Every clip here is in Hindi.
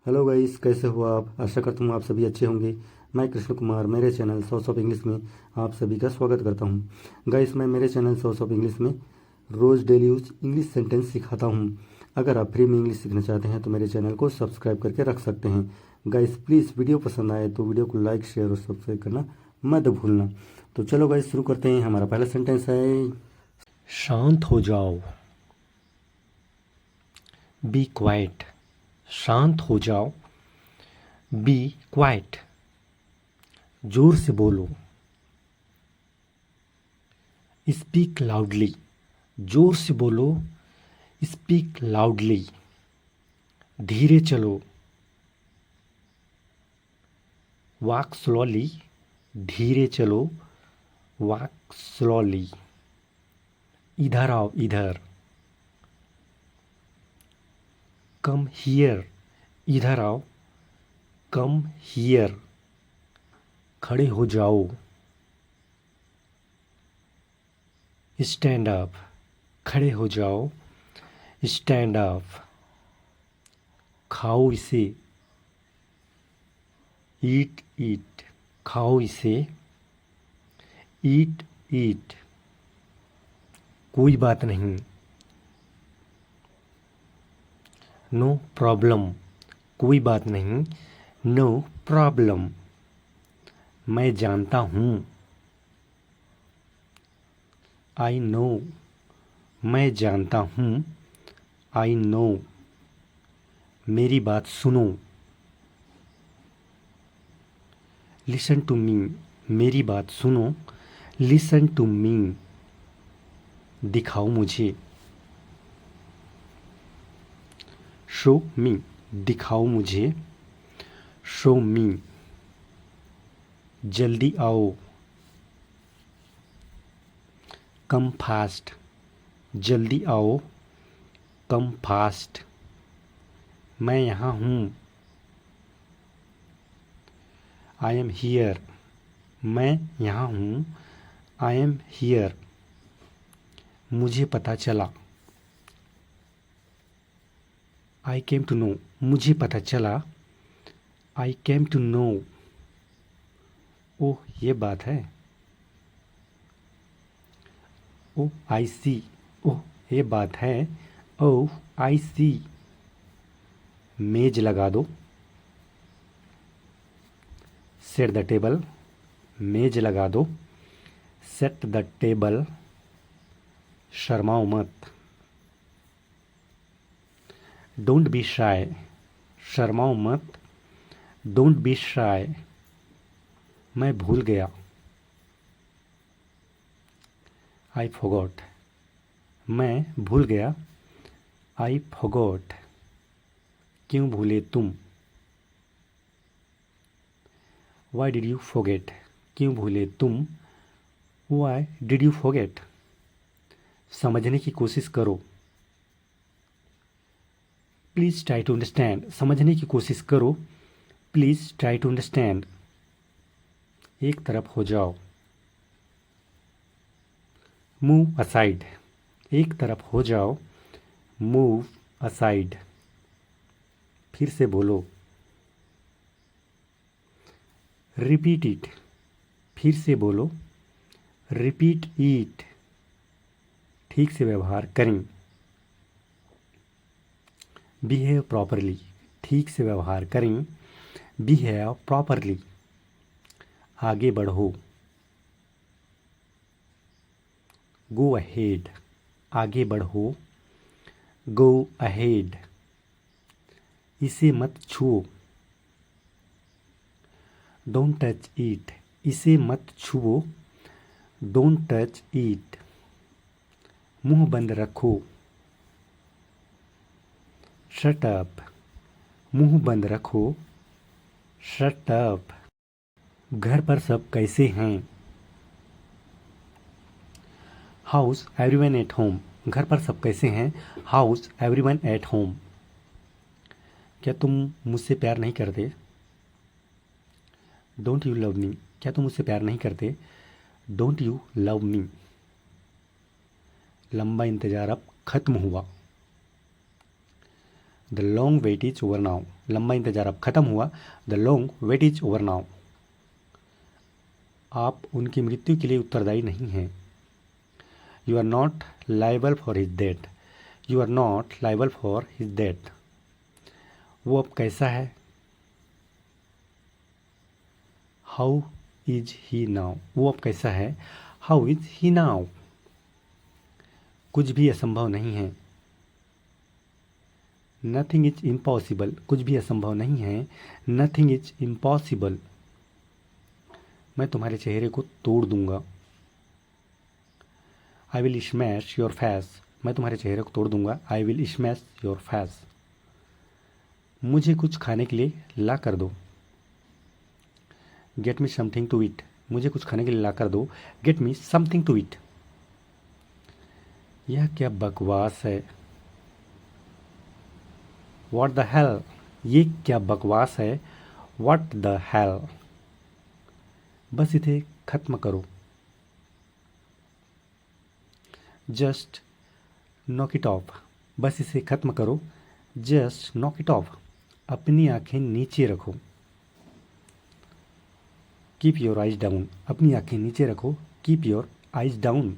हेलो गाइस, कैसे हो आप? आशा करता हूँ आप सभी अच्छे होंगे। मैं कृष्ण कुमार मेरे चैनल सॉस ऑफ इंग्लिश में आप सभी का स्वागत करता हूँ। गाइस, मैं मेरे चैनल सॉस ऑफ इंग्लिश में रोज़ डेली यूज इंग्लिश सेंटेंस सिखाता हूँ। अगर आप फ्री में इंग्लिश सीखना चाहते हैं तो मेरे चैनल को सब्सक्राइब करके रख सकते हैं। गाइस, प्लीज़ वीडियो पसंद आए तो वीडियो को लाइक, शेयर और सब्सक्राइब करना मत भूलना। तो चलो गाइस, शुरू करते हैं। हमारा पहला सेंटेंस है शांत हो जाओ। Be quiet. शांत हो जाओ। Be quiet. जोर से बोलो। Speak loudly. जोर से बोलो। Speak loudly. धीरे चलो। Walk slowly. धीरे चलो। Walk slowly. इधर आओ, इधर। Come here. इधर आओ। Come here. खड़े हो जाओ। Stand up. खड़े हो जाओ। Stand up. खाओ इसे। ईट ईट। खाओ इसे। ईट ईट। कोई बात नहीं। No problem. कोई बात नहीं। No problem. मैं जानता हूँ। I know. मैं जानता हूँ। I know. मेरी बात सुनो। Listen to me. मेरी बात सुनो। Listen to me. दिखाओ मुझे। Show me. दिखाओ मुझे। Show me. जल्दी आओ। Come fast. जल्दी आओ। Come fast. मैं यहाँ हूँ। I am here. मैं यहाँ हूँ। I am here. मुझे पता चला। I came to know. मुझे पता चला। I came to no. ओह, ये बात है। ओह आई सी। ओह, ये बात है। ओह आई सी। मेज लगा दो। Set the table. मेज लगा दो। Set the table. शर्माओ मत। Don't be shy. शर्माओ मत। Don't be shy. मैं भूल गया। I forgot. मैं भूल गया। I forgot. क्यों भूले तुम? Why did you forget. क्यों भूले तुम? Why did you forget. समझने की कोशिश करो। Please try to understand. समझने की कोशिश करो। Please try to understand. एक तरफ हो जाओ। Move aside. एक तरफ हो जाओ। Move aside. फिर से बोलो। Repeat it. फिर से बोलो। Repeat it. ठीक से व्यवहार करें। Behave properly. ठीक से व्यवहार करें। Behave properly. आगे बढ़ो। Go ahead. आगे बढ़ो। Go ahead. इसे मत छुओ। Don't touch it. इसे मत छुओ। Don't touch it. मुंह बंद रखो। Shut up. मुंह बंद रखो। Shut up. घर पर सब कैसे हैं? How's everyone at home. घर पर सब कैसे हैं? How's everyone at home. क्या तुम मुझसे प्यार नहीं करते? Don't you love me. क्या तुम मुझसे प्यार नहीं करते? Don't you love me. लंबा इंतजार अब खत्म हुआ। The long wait is over now, लंबा इंतजार अब खत्म हुआ। The long wait is over now, आप उनकी मृत्यु के लिए उत्तरदायी नहीं हैं। You are not liable for his death, you are not liable for his death, वो अब कैसा है। हाउ इज ही नाउ, वो अब कैसा है। हाउ इज ही नाउ, कुछ भी असंभव नहीं है। नथिंग इज इम्पॉसिबल, कुछ भी असंभव नहीं है। नथिंग इज इम्पॉसिबल, मैं तुम्हारे चेहरे को तोड़ दूंगा। I will smash your face, मैं तुम्हारे चेहरे को तोड़ दूंगा। I will smash your face, मुझे कुछ खाने के लिए ला कर दो। Get me something to eat, मुझे कुछ खाने के लिए ला कर दो। Get me something to eat, यह क्या बकवास है। व्हाट द हेल, ये क्या बकवास है। व्हाट द हेल, बस इसे खत्म करो। जस्ट नॉक इट ऑफ, बस इसे खत्म करो। जस्ट नॉक इट ऑफ, अपनी आंखें नीचे रखो। कीप योर आइज डाउन, अपनी आंखें नीचे रखो। कीप योर आइज डाउन,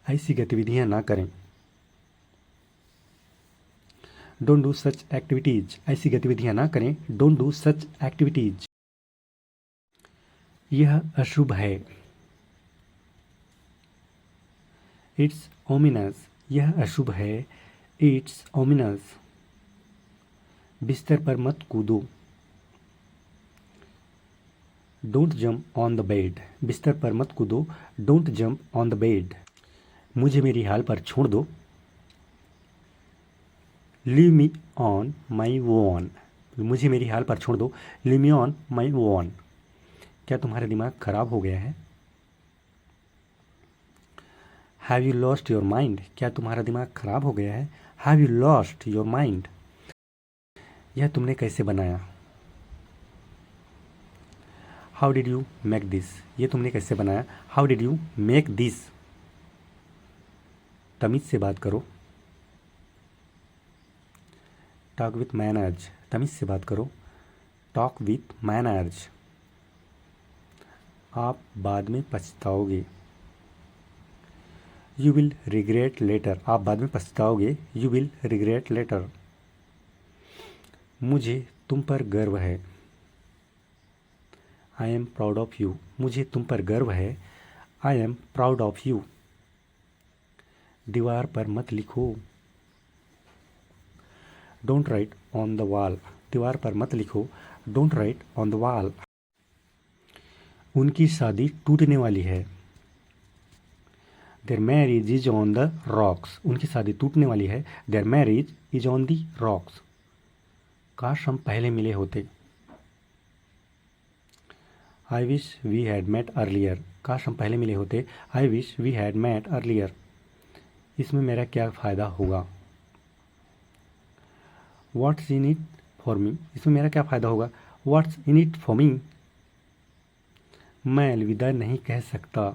ऐसी गतिविधियां ना करें। डोंट डू सच एक्टिविटीज, ऐसी गतिविधियां ना करें। डोंट डू सच एक्टिविटीज, यह अशुभ है। इट्स ओमिनस, यह अशुभ है। इट्स ओमिनस, बिस्तर पर मत कूदो। Don't jump on the bed, बिस्तर पर मत कूदो। Don't jump on the bed, मुझे मेरी हाल पर छोड़ दो। Leave me on my own, मुझे मेरी हाल पर छोड़ दो। Leave me on my own, क्या तुम्हारा दिमाग खराब हो गया है। Have you lost your mind, क्या तुम्हारा दिमाग खराब हो गया है। Have you lost your mind, यह तुमने कैसे बनाया। How did you make this, ये तुमने कैसे बनाया। How did you make this, तमीज से बात करो। टॉक विथ मैनर्स, तमीज से बात करो। टॉक विथ मैनर्स, आप बाद में पछताओगे। यू विल रिग्रेट लेटर, आप बाद में पछताओगे। यू विल रिग्रेट लेटर, मुझे तुम पर गर्व है। I am proud of you, मुझे तुम पर गर्व है। I am proud of you, दीवार पर मत लिखो। Don't write on the wall, दीवार पर मत लिखो। Don't write on the wall, उनकी शादी टूटने वाली है। Their marriage is on the rocks, उनकी शादी टूटने वाली है। Their marriage is on the rocks, काश हम पहले मिले होते। I wish we had met earlier, काश हम पहले मिले होते। I wish we had met earlier, इसमें मेरा क्या फ़ायदा होगा। What's in it for me, इसमें मेरा क्या फ़ायदा होगा। What's in it for me, मैं अलविदा नहीं कह सकता।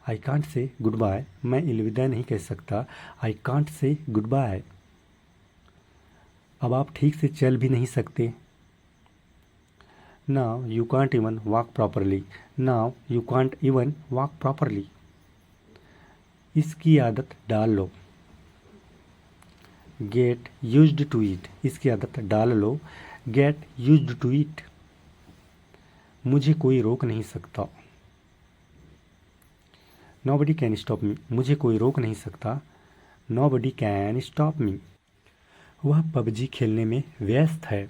I can't say goodbye, मैं अलविदा नहीं कह सकता। I can't say goodbye, अब आप ठीक से चल भी नहीं सकते। Now you can't even walk properly, now you can't even walk properly, इसकी आदत डाल लो। गेट यूज्ड टू इट, इसकी आदत डाल लो। गेट यूज्ड टू इट, मुझे कोई रोक नहीं सकता। नोबडी कैन स्टॉप मी, मुझे कोई रोक नहीं सकता। नोबडी कैन स्टॉप मी, वह पबजी खेलने में व्यस्त है।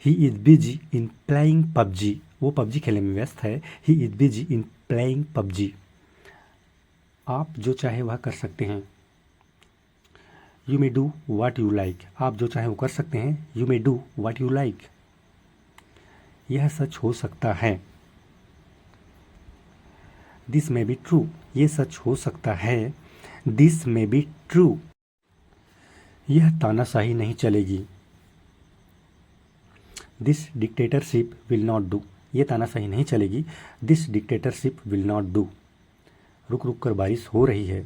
He is busy in playing PUBG, वो पबजी खेलने में व्यस्त है। He is busy in playing PUBG, आप जो चाहे वह कर सकते हैं। You may do what you like, आप जो चाहे वो कर सकते हैं। You may do what you like, यह सच हो सकता है। दिस मे बी ट्रू, ये सच हो सकता है। दिस मे बी ट्रू, यह तानाशाही नहीं चलेगी। This dictatorship will not do, ये तानाशाही नहीं चलेगी। This dictatorship will not do, रुक रुक कर बारिश हो रही है।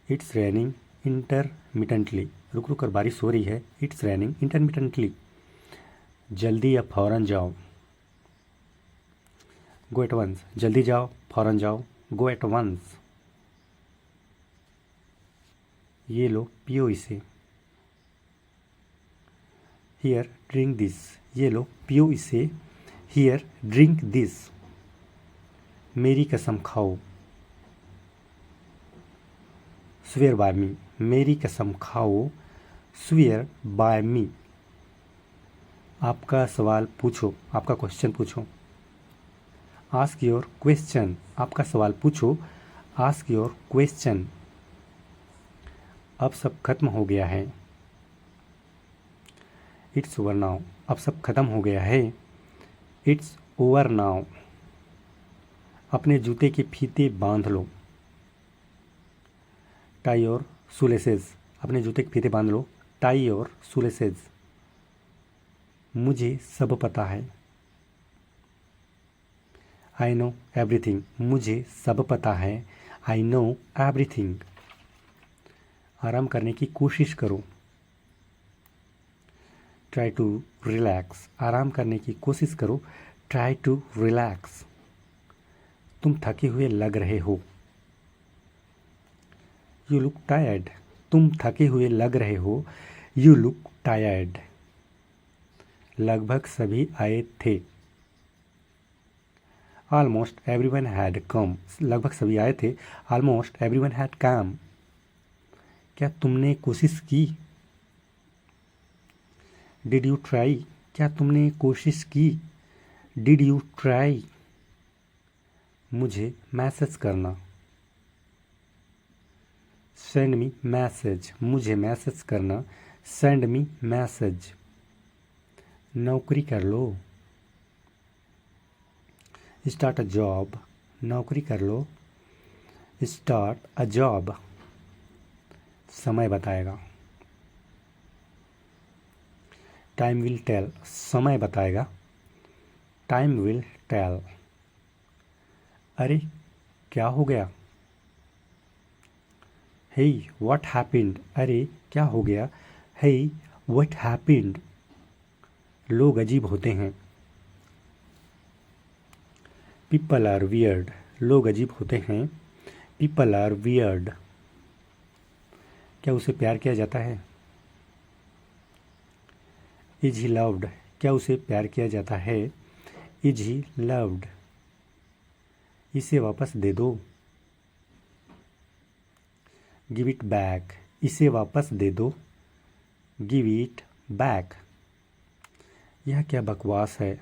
इट्स रैनिंग इंटरमिटेंटली, रुक रुक कर बारिश हो रही है। It's raining intermittently. जल्दी या फौरन जाओ, गो एट वंस, जल्दी जाओ फौरन जाओ, गो एट वंस। ये लो पियो इसे, हियर ड्रिंक दिस, ये लो पियो इसे, हियर ड्रिंक दिस। मेरी कसम खाओ, स्वेयर बाय मी, मेरी कसम खाओ, स्वेयर बाय मी। आपका सवाल पूछो, आपका क्वेश्चन पूछो, आस्क योर क्वेश्चन, आपका सवाल पूछो, आस्क योर क्वेश्चन। अब सब खत्म हो गया है, इट्स ओवर नाउ, अब सब खत्म हो गया है, इट्स ओवर नाउ। अपने जूते के फीते बांध लो, टाई योर शूलेसेस, अपने जूते के फीते बांध लो, टाई योर शूलेसेस। मुझे सब पता है, आई नो एवरीथिंग, मुझे सब पता है, आई नो एवरीथिंग। आराम करने की कोशिश करो, ट्राई टू रिलैक्स, आराम करने की कोशिश करो, ट्राई टू रिलैक्स। तुम थके हुए लग रहे हो, यू लुक टायर्ड, तुम थके हुए लग रहे हो, यू लुक टायर्ड। लगभग सभी आए थे, ऑलमोस्ट एवरीवन हैड कम, लगभग सभी आए थे, ऑलमोस्ट एवरीवन हैड कम। क्या तुमने कोशिश की, डिड यू ट्राई, क्या तुमने कोशिश की, डिड यू ट्राई। मुझे मैसेज करना, सेंड मी मैसेज, मुझे मैसेज करना, सेंड मी मैसेज। नौकरी कर लो, स्टार्ट अ जॉब, नौकरी कर लो, स्टार्ट अ जॉब। समय बताएगा, टाइम विल टेल, समय बताएगा, टाइम विल टेल। अरे क्या हो गया, हे व्हाट हैपेंड, अरे क्या हो गया, हे व्हाट हैपेंड। लोग अजीब होते हैं, पीपल आर वियर्ड, लोग अजीब होते हैं, पीपल आर वियर्ड। क्या उसे प्यार किया जाता है, इज ही लव्ड, क्या उसे प्यार किया जाता है, इज ही लव्ड। इसे वापस दे दो, गिव इट बैक, इसे वापस दे दो, गिव इट बैक। यह क्या बकवास है,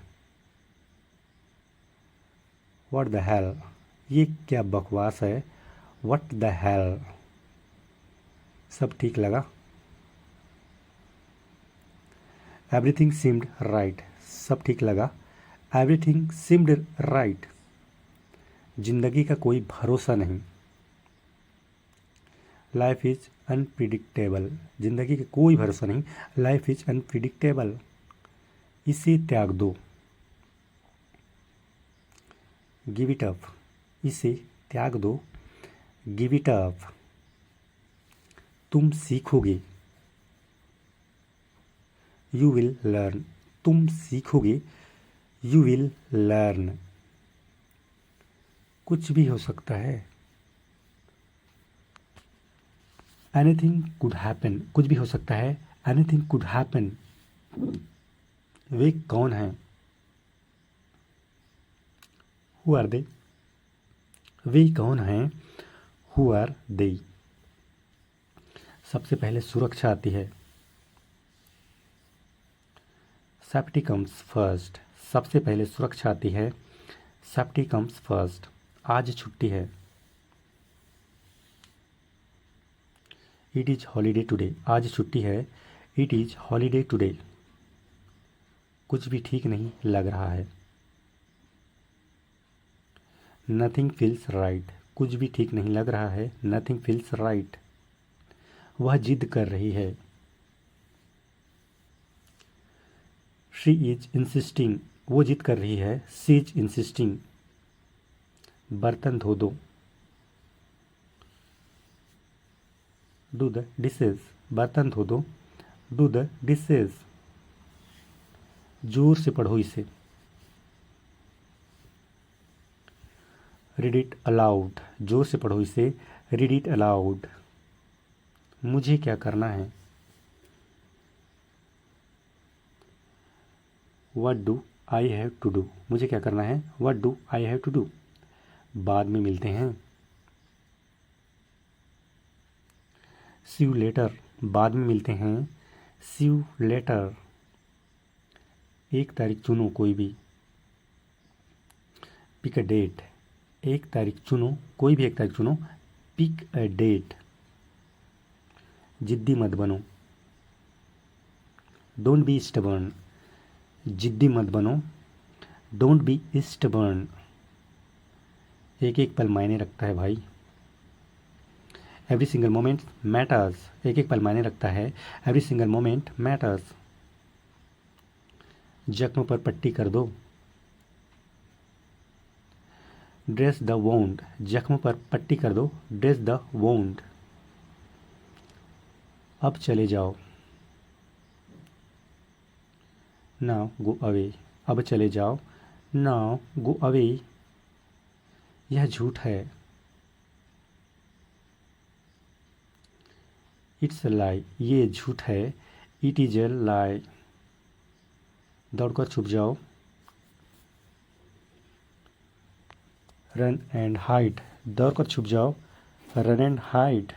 व्हाट द हेल, ये क्या बकवास है, व्हाट द हेल। सब ठीक लगा, एवरीथिंग सीम्ड राइट, सब ठीक लगा, एवरीथिंग सीम्ड राइट। जिंदगी का कोई भरोसा नहीं, लाइफ इज अनप्रिडिक्टेबल, जिंदगी का कोई भरोसा नहीं, लाइफ इज अनप्रिडिक्टेबल। इसे त्याग दो, गिव इट अप, इसे त्याग दो, गिव इट अप। तुम सीखोगे, यू विल लर्न, तुम सीखोगे, यू विल लर्न। कुछ भी हो सकता है, एनीथिंग कुड हैपन, कुछ भी हो सकता है, एनीथिंग कुड हैपन। वे कौन हैं, हु आर दे, वे कौन हैं, हु आर दे। सबसे पहले सुरक्षा आती है, सेफ्टी कम्स फर्स्ट, सबसे पहले सुरक्षा आती है, सेफ्टी कम्स फर्स्ट। आज छुट्टी है, इट इज हॉलीडे टुडे, आज छुट्टी है, इट इज हॉलीडे टुडे। कुछ भी ठीक नहीं लग रहा है, नथिंग फील्स राइट, कुछ भी ठीक नहीं लग रहा है, नथिंग फील्स राइट। वह जिद कर रही है, शी इज इंसिस्टिंग, वो जिद कर रही है, शी इज इंसिस्टिंग। बर्तन धो दो, डू द डिशेज, बर्तन धो दो, डू द डिशेज। जोर से पढ़ो इसे, रीड इट अलाउड, जोर से पढ़ो इसे, रीड इट अलाउड। मुझे क्या करना है, what do I have to do, मुझे क्या करना है, what do I have to do. बाद में मिलते हैं, सी यू लेटर, बाद में मिलते हैं, सी यू लेटर। एक तारीख चुनो कोई भी, पिक अ डेट, एक तारीख चुनो, कोई भी एक तारीख चुनो, पिक अ डेट। जिद्दी मत बनो, डोंट बी स्टबर्न, जिद्दी मत बनो, डोंट बी स्टबर्न। एक एक पल मायने रखता है भाई, एवरी सिंगल मोमेंट मैटर्स, एक एक पल मायने रखता है, एवरी सिंगल मोमेंट मैटर्स। जख्म पर पट्टी कर दो, ड्रेस द वोंड, जख्म पर पट्टी कर दो, ड्रेस द वोंड। अब चले जाओ, नाउ गो अवे, अब चले जाओ, नाउ गो अवे। यह झूठ है, इट्स अ लाई, ये झूठ है, इट इज अ लाई। दौड़कर छुप जाओ, रन एंड हाइड, दौड़कर छुप जाओ, रन एंड हाइड।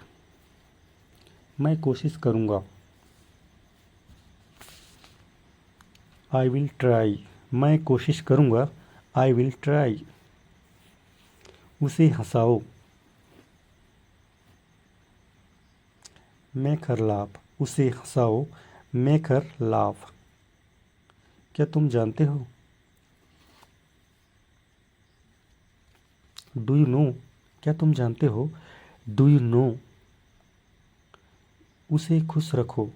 मैं कोशिश करूँगा, आई विल ट्राई, मैं कोशिश करूँगा, आई विल ट्राई। उसे हंसाओ, मेक हर लाफ, उसे हंसाओ, मेक हर लाफ। क्या तुम जानते हो, डू यू नो, क्या तुम जानते हो, डू यू नो। उसे खुश रखो,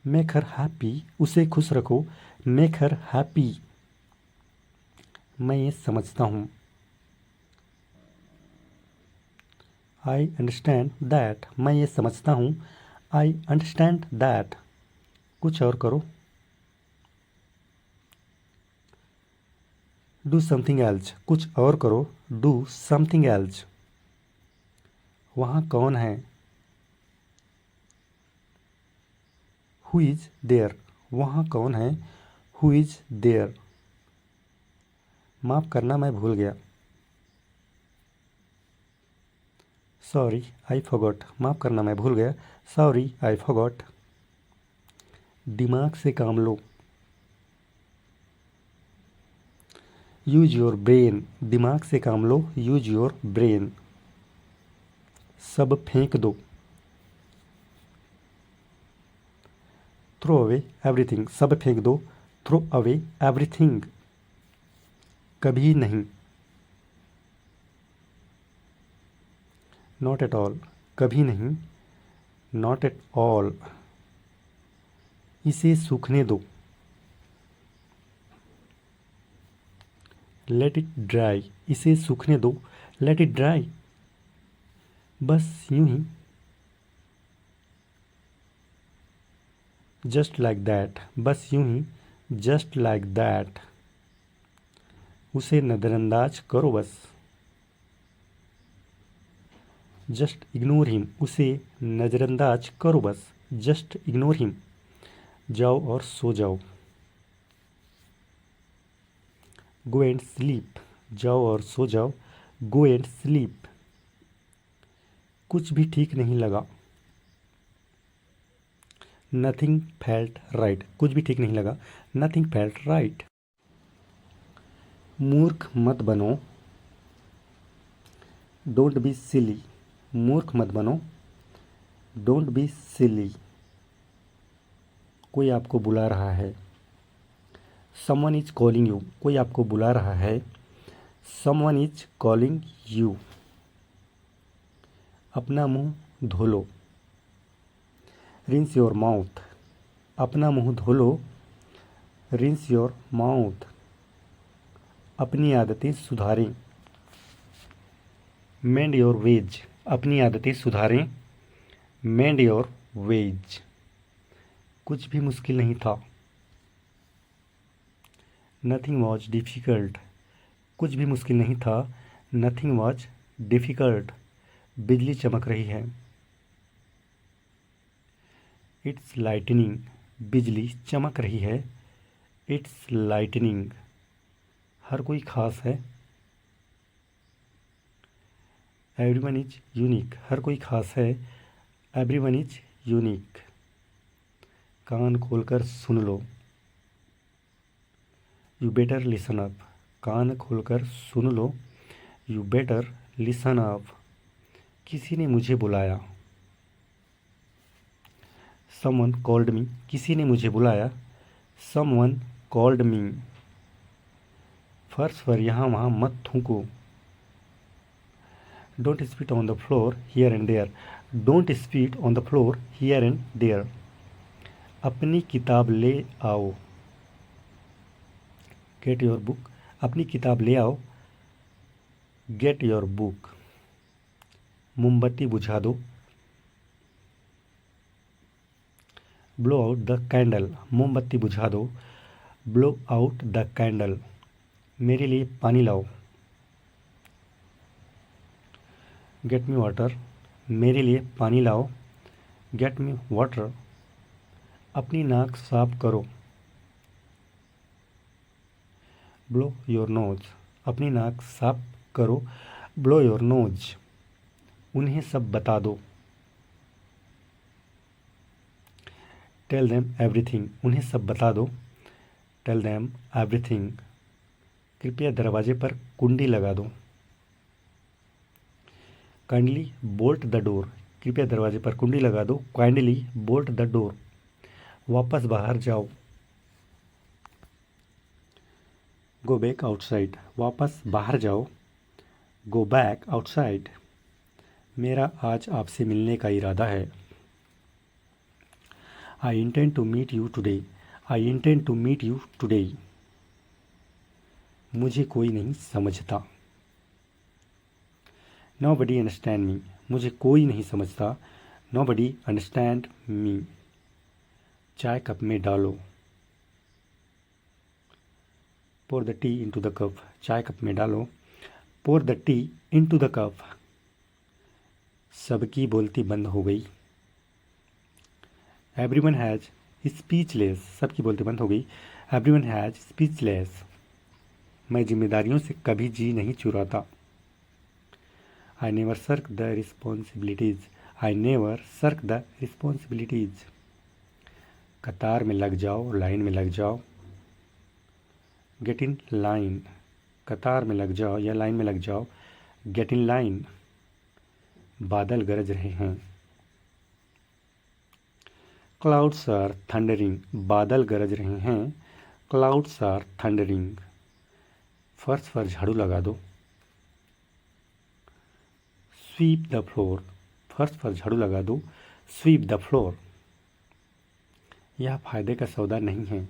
मेक हर हैप्पी, उसे खुश रखो, मेक हर हैप्पी। मैं ये समझता हूँ, आई अंडरस्टैंड दैट, मैं ये समझता हूँ, आई अंडरस्टैंड दैट। कुछ और करो, डू समथिंग एल्स, कुछ और करो, डू समथिंग एल्स। वहाँ कौन है, हु इज देयर, वहाँ कौन है, हु इज देयर। माफ़ करना मैं भूल गया, सॉरी आई फॉगॉट, माफ़ करना मैं भूल गया, सॉरी आई फॉगॉट। दिमाग से काम लो, यूज योर ब्रेन, दिमाग से काम लो, यूज योर ब्रेन। सब फेंक दो, थ्रो अवे एवरीथिंग, सब फेंक दो, थ्रो अवे एवरीथिंग। कभी नहीं, नॉट एट ऑल, कभी नहीं, नॉट एट ऑल। इसे सूखने दो, लेट इट ड्राई, इसे सूखने दो, लेट इट ड्राई। बस यूं ही, जस्ट लाइक दैट, बस यूं ही, जस्ट लाइक दैट। उसे नज़रअंदाज करो बस, जस्ट इग्नोर हिम, उसे नज़रअंदाज करो बस, जस्ट इग्नोर हिम। जाओ और सो जाओ, गो एंड स्लीप, जाओ और सो जाओ, गो एंड स्लीप। कुछ भी ठीक नहीं लगा, नथिंग फेल्ट राइट, कुछ भी ठीक नहीं लगा, नथिंग फेल्ट राइट। मूर्ख मत बनो, डोंट बी सिली, मूर्ख मत बनो, डोंट बी सिली। कोई आपको बुला रहा है, समवन इज कॉलिंग यू, कोई आपको बुला रहा है, समवन इज कॉलिंग यू। अपना मुंह धो लो, रिंस योर माउथ, अपना मुंह धो लो, रिंस योर माउथ। अपनी आदतें सुधारें, मेंड योर वेज, अपनी आदतें सुधारें। मेंड योर वेज, कुछ भी मुश्किल नहीं था। नथिंग वॉज डिफ़िकल्ट, कुछ भी मुश्किल नहीं था। नथिंग वॉज डिफ़िकल्ट, बिजली चमक रही है। इट्स लाइटनिंग, बिजली चमक रही है। इट्स लाइटनिंग, हर कोई खास है। एवरीवन इज यूनिक, हर कोई खास है। एवरीवन इज यूनिक, कान खोलकर सुन लो। यू बेटर लिसन अप, कान खोलकर सुन लो। यू बेटर लिसन अप, किसी ने मुझे बुलाया। समवन कॉल्ड मी, किसी ने मुझे बुलाया। Someone called me. फर्श पर यहाँ वहाँ मत थूको। Don't spit on the floor here and there, don't spit on the floor here and there. अपनी किताब ले आओ। गेट योर बुक, अपनी किताब ले आओ। Get your book. मोमबत्ती बुझा दो। ब्लो आउट द कैंडल, मोमबत्ती बुझा दो। Blow out the candle. मेरे लिए पानी लाओ। गेट मी वाटर, मेरे लिए पानी लाओ। Get me water. अपनी नाक साफ करो। ब्लो योर नोज, अपनी नाक साफ करो। Blow your nose. उन्हें सब बता दो। टेल देम एवरीथिंग, उन्हें सब बता दो। Tell them everything. कृपया दरवाजे पर कुंडी लगा दो। काइंडली बोल्ट द डोर, कृपया दरवाजे पर कुंडी लगा दो। Kindly bolt the door. वापस बाहर जाओ। गो बैक आउटसाइड, वापस बाहर जाओ। Go back outside. मेरा आज आपसे मिलने का इरादा है। I intend to meet you today, I intend to meet you today. मुझे कोई नहीं समझता। नोबडी अंडरस्टैंड मी, मुझे कोई नहीं समझता। Nobody understand me. चाय कप में डालो। Pour the tea into the cup, चाय कप में डालो। Pour the tea into the cup. सबकी बोलती बंद हो गई। एवरीवन हैज स्पीचलेस, सबकी बोलती बंद हो गई। Everyone has speechless. मैं जिम्मेदारियों से कभी जी नहीं चुराता। I never shirk the responsibilities, I never shirk the responsibilities. कतार में लग जाओ, लाइन में लग जाओ। गेट इन लाइन, कतार में लग जाओ या लाइन में लग जाओ। Get in line. बादल गरज रहे हैं। क्लाउड्स आर थंडरिंग, बादल गरज रहे हैं। Clouds are thundering. फर्श पर झाड़ू लगा दो। स्वीप द फ्लोर, फर्श पर झाड़ू लगा दो। Sweep the floor. यह फायदे का सौदा नहीं है।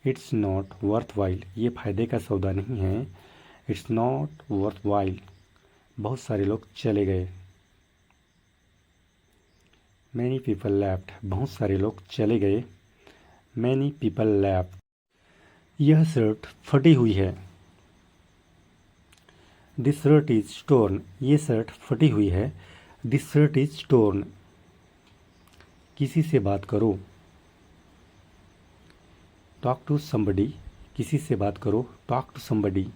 इट्स नॉट वर्थ वाइल, ये फायदे का सौदा नहीं है। It's not worth while. बहुत सारे लोग चले गए। मैनी पीपल लेफ्ट, बहुत सारे लोग चले गए। Many people left. यह शर्ट फटी हुई है। दिस शर्ट इज टोर्न, ये शर्ट फटी हुई है। This shirt is torn. किसी से बात करो। टॉक टू समबडी, किसी से बात करो। Talk to somebody.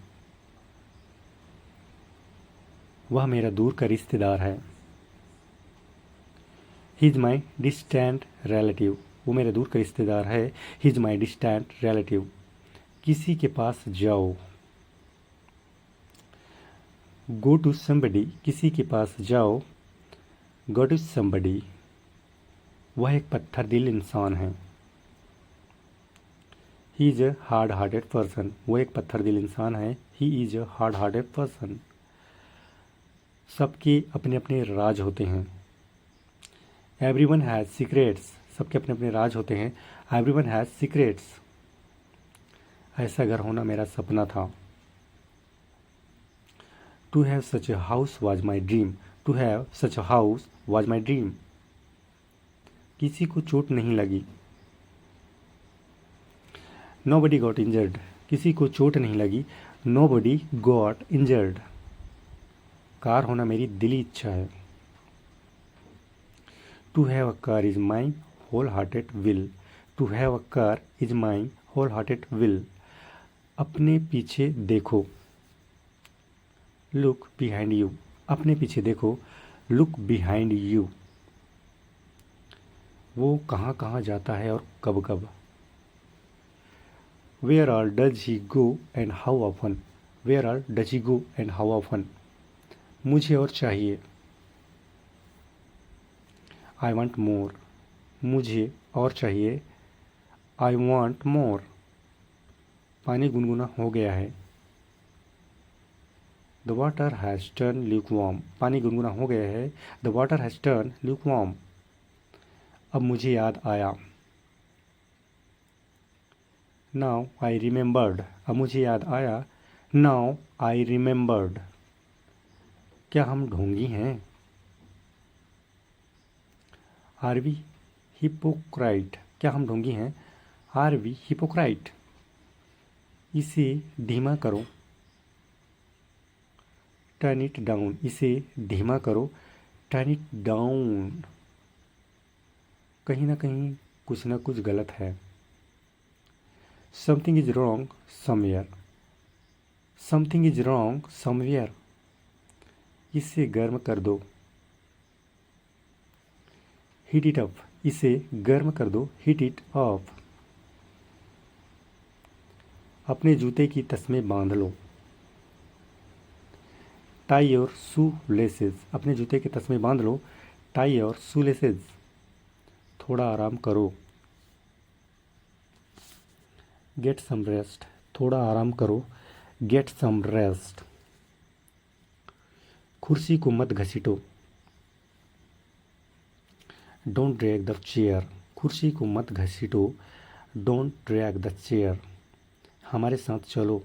वह मेरा दूर का रिश्तेदार है। He is my distant relative, वो मेरे दूर का रिश्तेदार है। He is my distant relative. किसी के पास जाओ। गो टू समबडी, किसी के पास जाओ। Go to somebody. वह एक पत्थर दिल इंसान है। He is a hard hearted person, वो एक पत्थर दिल इंसान है। He is a hard hearted person. सबके अपने अपने राज होते हैं। एवरीवन हैज सीक्रेट्स, सबके अपने अपने राज होते हैं। Everyone has secrets. ऐसा घर होना मेरा सपना था। To have such a house was my dream. To have such a house was my dream. किसी को चोट नहीं लगी। Nobody got injured। किसी को चोट नहीं लगी। Nobody got injured। कार होना मेरी दिली इच्छा है। To have a car is my whole-hearted will। To have a car is my whole-hearted will। अपने पीछे देखो। Look behind you। अपने पीछे देखो। Look behind you। वो कहाँ कहाँ जाता है और कब कब। Where all does he go and how often। Where all does he go and how often। मुझे और चाहिए। I want more। मुझे और चाहिए। I want more। पानी गुनगुना हो गया है। The water has turned lukewarm। पानी गुनगुना हो गया है। The water has turned lukewarm। अब मुझे याद आया। Now I remembered। अब मुझे याद आया। Now I remembered। क्या हम ढोंगी हैं। Are we hypocrite। क्या हम ढोंगी हैं। Are we hypocrite। इसे धीमा करो। Turn it down। इसे धीमा करो। Turn it down। कहीं ना कहीं कुछ ना कुछ गलत है। Something is wrong somewhere। Something is wrong somewhere। इसे गर्म कर दो। Heat it up। इसे गर्म कर दो। Heat it up। अपने जूते की तस्में बांध लो। Tie your shoelaces। अपने जूते के तस्में बांध लो। Tie your shoelaces। थोड़ा आराम करो। Get some rest। थोड़ा आराम करो। Get some rest। कुर्सी को मत घसीटो। Don't drag the chair। कुर्सी को मत घसीटो। Don't drag the chair। हमारे साथ चलो।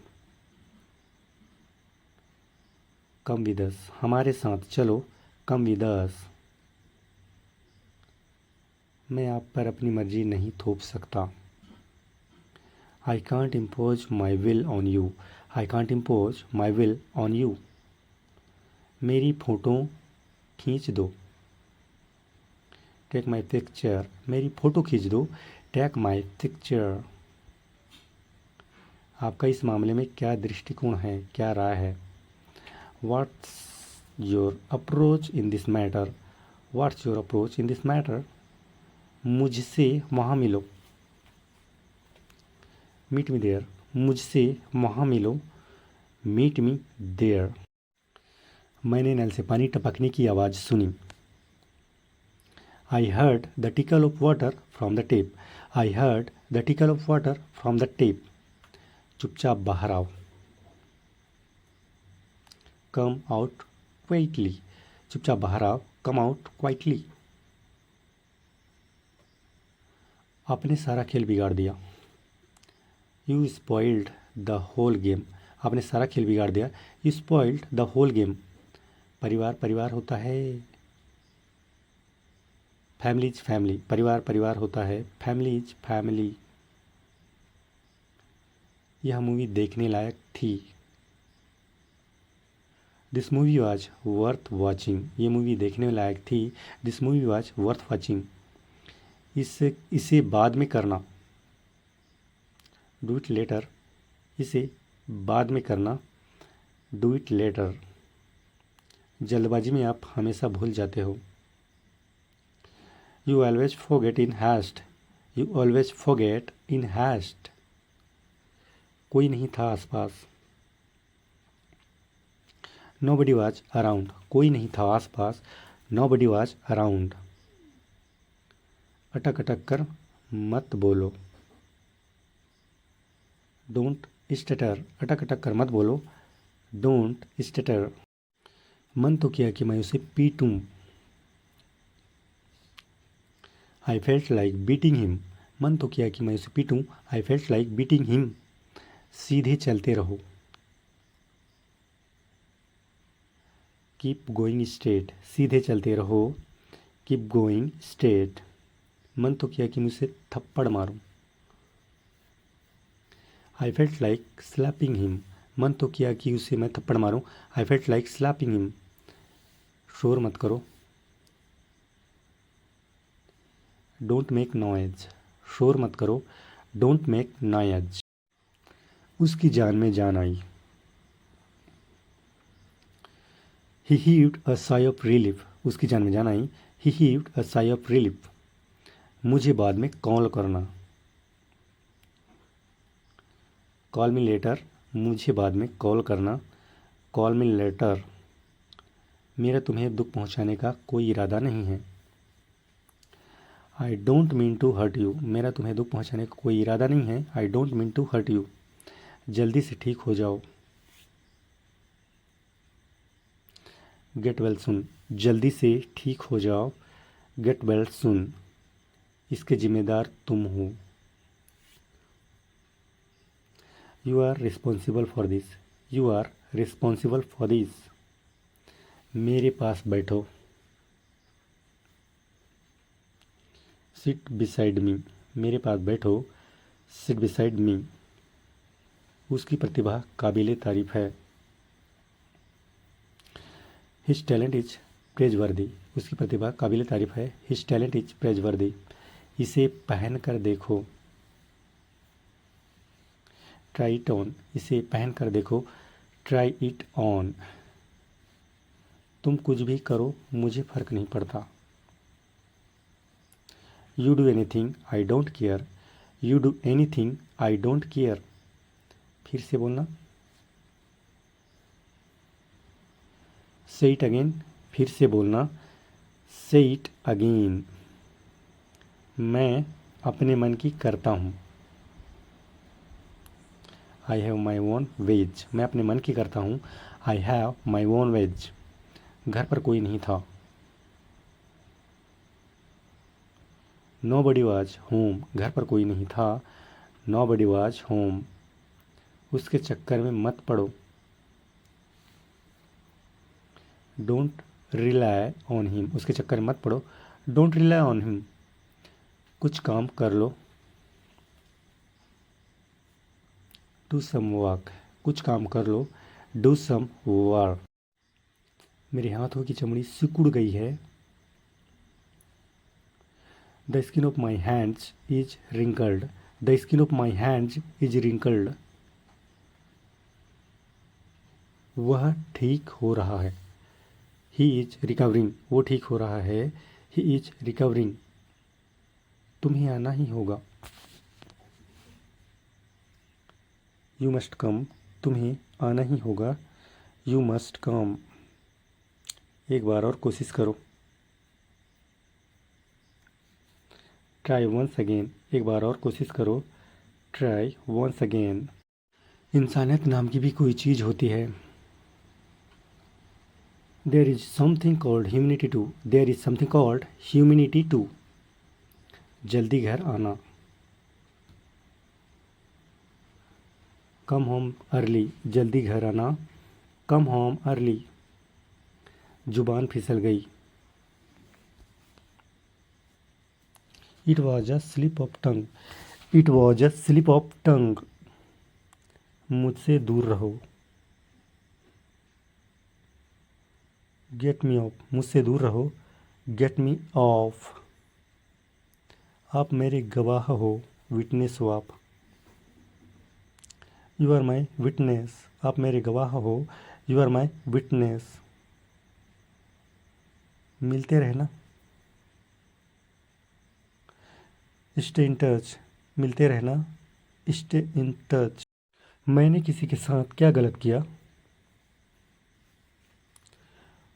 Come with us। हमारे साथ चलो। Come with us। मैं आप पर अपनी मर्जी नहीं थोप सकता। I can't impose my will on you। I can't impose my will on you। मेरी फ़ोटो खींच दो। Take my picture। मेरी फ़ोटो खींच दो। Take my picture। आपका इस मामले में क्या दृष्टिकोण है, क्या राय है। What's your approach in this matter। What's your approach in this matter। मुझसे वहाँ मिलो। Meet me there. मुझसे वहाँ मिलो। Meet me there. मैंने नल से पानी टपकने की आवाज़ सुनी। I heard the trickle of water from the tap. I heard the trickle of water from the tap. चुपचाप बाहर आओ। Come out quietly. चुपचाप बाहर आओ। Come out quietly. आपने सारा खेल बिगाड़ दिया। You spoiled the whole game. आपने सारा खेल बिगाड़ दिया। You spoiled the whole game. परिवार परिवार होता है। Family is family. परिवार परिवार होता है। Family is family. यह मूवी देखने लायक थी। This movie was worth watching. ये मूवी देखने लायक थी। This movie was worth watching. इसे बाद में करना। Do it later. इसे बाद में करना। Do it later. जल्दबाजी में आप हमेशा भूल जाते हो। You always forget in heist. You always forget in heist. कोई नहीं था आसपास। Nobody was around. कोई नहीं था आसपास। Nobody was around. अटक अटक कर मत बोलो। Don't stutter. अटक अटक कर मत बोलो। Don't stutter. मन तो किया कि मैं उसे पीटूं। I felt like beating him. मन तो किया कि मैं उसे पीटूं। I felt like beating him. सीधे चलते रहो। कीप गोइंग स्ट्रेट, सीधे चलते रहो। Keep going straight. मन तो किया कि मुझसे थप्पड़ मारूं। I felt like slapping him, मन तो किया कि उसे मैं थप्पड़ मारूं। I felt like slapping him. शोर मत करो। डोंट मेक नॉइज, शोर मत करो। Don't make noise. उसकी जान में जान आई। ही हीव्ड अ साई ऑफ रिलीफ, उसकी जान में जान आई। ही हीव्ड अ साई ऑफ रिलीफ। मुझे बाद में कॉल करना। कॉल मी लेटर, मुझे बाद में कॉल करना। Call me later. मेरा तुम्हें दुख पहुंचाने का कोई इरादा नहीं है। I don't mean to hurt you, मेरा तुम्हें दुख पहुंचाने का कोई इरादा नहीं है। I don't mean to hurt you. जल्दी से ठीक हो जाओ। गेट वेल सुन, जल्दी से ठीक हो जाओ। Get well soon. इसके जिम्मेदार तुम हो। You are responsible for this, you are responsible for this. मेरे पास बैठो। सिट बिसाइड मी, मेरे पास बैठो। Sit beside me. उसकी प्रतिभा काबिले तारीफ है। हिज टैलेंट इज प्रेजवर्दी, उसकी प्रतिभा काबिले तारीफ है। His talent is प्रेजवर्दी। इसे पहन कर देखो। ट्राई इट ऑन, इसे पहन कर देखो। Try it on. तुम कुछ भी करो, मुझे फर्क नहीं पड़ता। You do anything I don't care, you do anything I don't care. फिर से बोलना। से इट अगेन, फिर से बोलना। से इट अगेन। मैं अपने मन की करता हूँ। I have my own ways, मैं अपने मन की करता हूँ। I have my own ways. घर पर कोई नहीं था। नो बडी वॉज होम, घर पर कोई नहीं था। Nobody was home. उसके चक्कर में मत पड़ो। डोंट रिलाई ऑन हिम, उसके चक्कर में मत पड़ो। Don't rely on him. कुछ काम कर लो। डू सम वर्क, कुछ काम कर लो। Do some work. मेरे हाथों की चमड़ी सिकुड़ गई है। The skin of my hands is wrinkled, the skin of my hands is wrinkled. वह ठीक हो रहा है। ही इज रिकवरिंग, वो ठीक हो रहा है। He is recovering. तुम्हें आना ही होगा। यू मस्ट कम, तुम्हें आना ही होगा। You must come. एक बार और कोशिश करो। ट्राई वंस अगेन, एक बार और कोशिश करो। Try once again. इंसानियत नाम की भी कोई चीज़ होती है। There is something called humanity too, there is something called humanity too. जल्दी घर आना। कम होम अर्ली, जल्दी घर आना। Come home early. जुबान फिसल गई। It was a slip of tongue, it was a slip of tongue. मुझसे दूर रहो। गेट मी ऑफ, मुझसे दूर रहो। Get me off. आप मेरे गवाह हो। विटनेस हो आप। यू आर माई विटनेस, आप मेरे गवाह हो। You are my witness. मिलते रहना। स्टे इन टच, मिलते रहना। Stay in touch. मैंने किसी के साथ क्या गलत किया।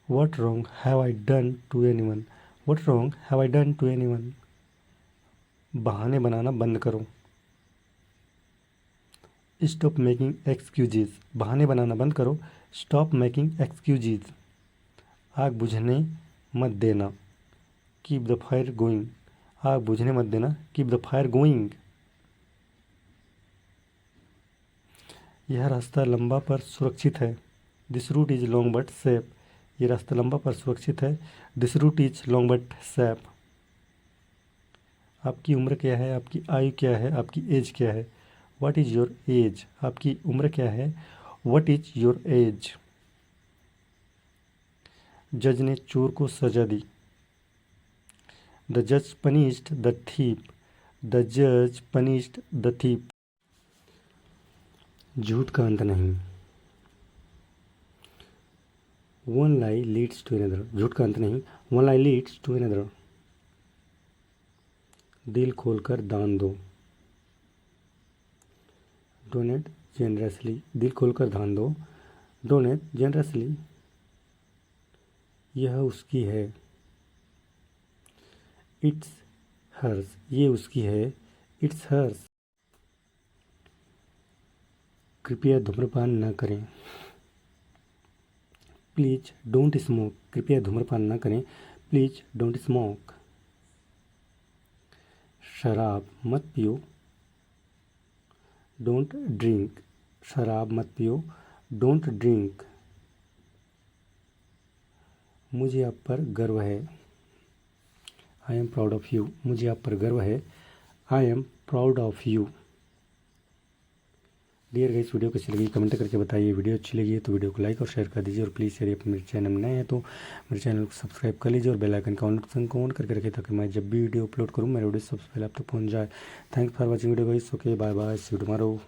What wrong have I done to anyone, what wrong have I done to anyone. बहाने बनाना बंद करो। स्टॉप मेकिंग एक्सक्यूजेज, बहाने बनाना बंद करो। Stop making excuses. आग बुझने मत देना। कीप द फायर गोइंग, आग बुझने मत देना। Keep the fire going. यह रास्ता लंबा पर सुरक्षित है। This route is long but safe, ये रास्ता लंबा पर सुरक्षित है। This route is long but safe. आपकी उम्र क्या है, आपकी आयु क्या है, आपकी एज क्या है। व्हाट इज योर एज, आपकी उम्र क्या है। What is your age. जज ने चोर को सजा दी। द जज पनिश्ड द थीप। द जज पनिश्ड द थीप। झूठ का अंत नहीं। One lie leads to another. झूठ का अंत नहीं, one lie leads to another. दिल खोलकर दान दो। Donate generously. दिल खोलकर दान दो। Donate generously. यह उसकी है। It's hers. ये उसकी है। It's hers. कृपया धूम्रपान न करें। Please don't smoke. कृपया धूम्रपान न करें। Please don't smoke. शराब मत पियो। Don't drink. शराब मत पियो। Don't drink. मुझे आप पर गर्व है। I am proud of you. मुझे आप पर गर्व है। I am proud of you. Dear guys, video कैसी लगी कमेंट करके बताइए। वीडियो अच्छी लगी है तो वीडियो को लाइक और शेयर कर दीजिए और प्लीज़ यदि आप मेरे चैनल में नए हैं तो मेरे चैनल को सब्सक्राइब कर लीजिए और बेल आइकन का ऑन करके रखिए ताकि मैं जब भी वीडियो अपलोड करूँ मेरा वीडियो सबसे पहले आप तक पहुँच जाए। Thanks for watching video guys. Okay bye bye, see you tomorrow.